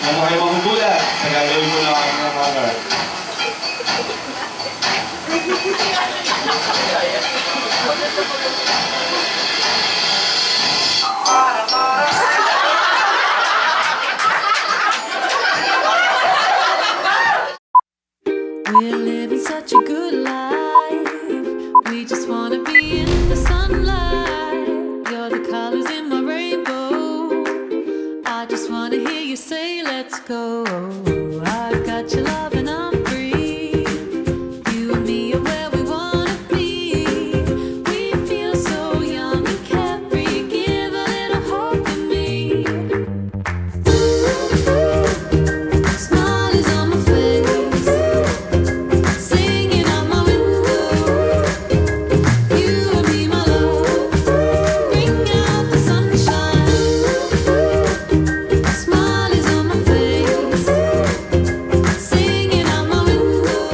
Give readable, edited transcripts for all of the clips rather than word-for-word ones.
Ano kayo mahugulat sa gagawin ko ng aking mother? We're living such a good life. We just wanna be in the sunlight. You're the colors in my rainbow. I just wanna hear you say, let's go. I've got your love and I'm free. You and me are where we wanna be. We feel so young and carefree. Give a little hope for me. Smile is on my face. Singing out my window, you and me, my love, bring out the sunshine. Smile is on my face, singing out my window.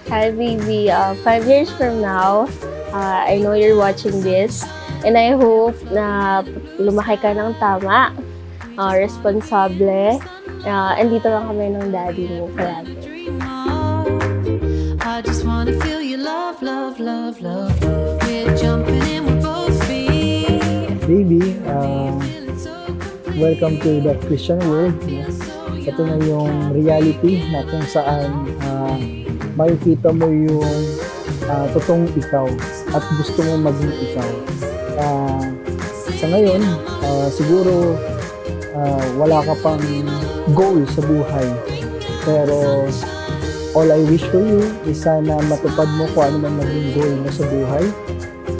Hi, baby. 5 years from now, I know you're watching this, and I hope na lumaki ka ng tama, responsable, and dito lang kami ng daddy mo palagi. Dream of. I just wanna feel your love, love, love, love, love. We're jumping in with both feet. Baby, Feeling so complete. welcome to the Christian world. Ito na yung reality na kung saan makikita mo yung totoong ikaw at gusto mo maging ikaw. Sa ngayon, siguro wala ka pang goal sa buhay. Pero all I wish for you is sana matupad mo kung ano man maging goal mo sa buhay.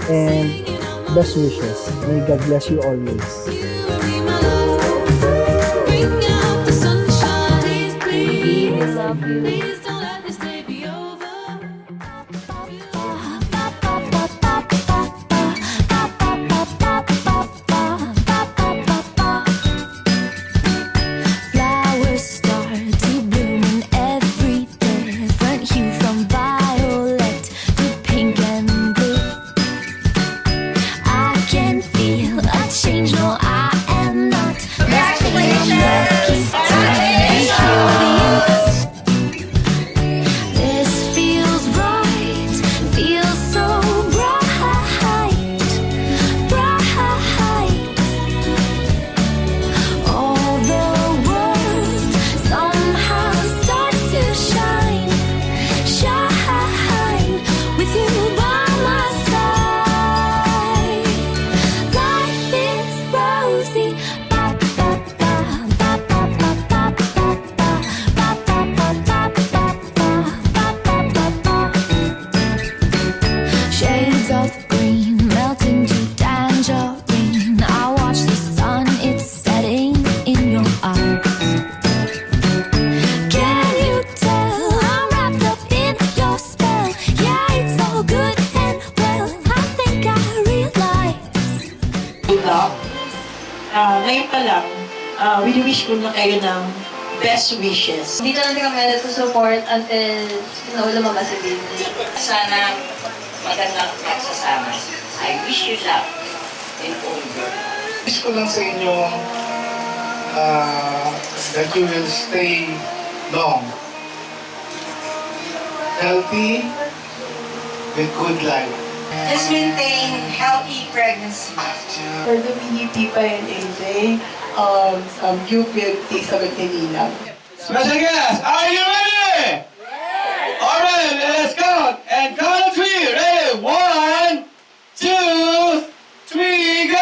And best wishes. May God bless you always. Bring out the sunshine, please, please. I love you. Please don't let this day be over. Flowers start to bloom in every different hue, from violet to pink and blue. I can feel a change. No, I am not the same. I'm lucky to be here with you. This feels right, feels so bright, bright. All the world somehow starts to shine, shine with you by my side. Life is rosy. Ba, ba, ba, ba, ba, ba, ba, ba, ba, ba, ba, ba, ba, ba, ba. Shades of green melting to tangerine. I watch the sun, it's setting in your eyes. Can you tell I'm wrapped up in your spell? Yeah, it's all good and well. I think I realize. Good luck. Ngayon pa lang, wini-wish ko na kayo ng best wishes. Dito lang din kami to support until lumabas si baby. Sana magandang pagsasama. I wish you luck in all your Wish ko lang sa inyo that you will stay long, healthy, with good life. Just maintain healthy pregnancy. For the mini Tipa and AJ, UPLT sa Magdalena. Special guest, are you ready? Alright, let's count. And count of three. Ready? 1, 2, 3, go!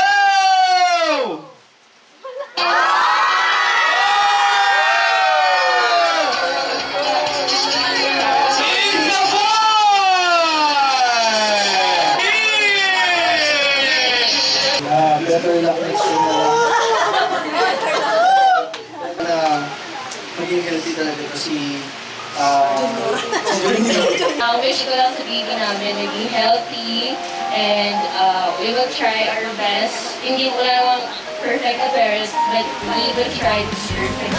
It's a boy! Better luck next year na maging healthy talaga kasi Wish ko lang sa baby namin naging healthy and we will try our best. Hindi wala namang perfect na parents, but we will try to be perfect.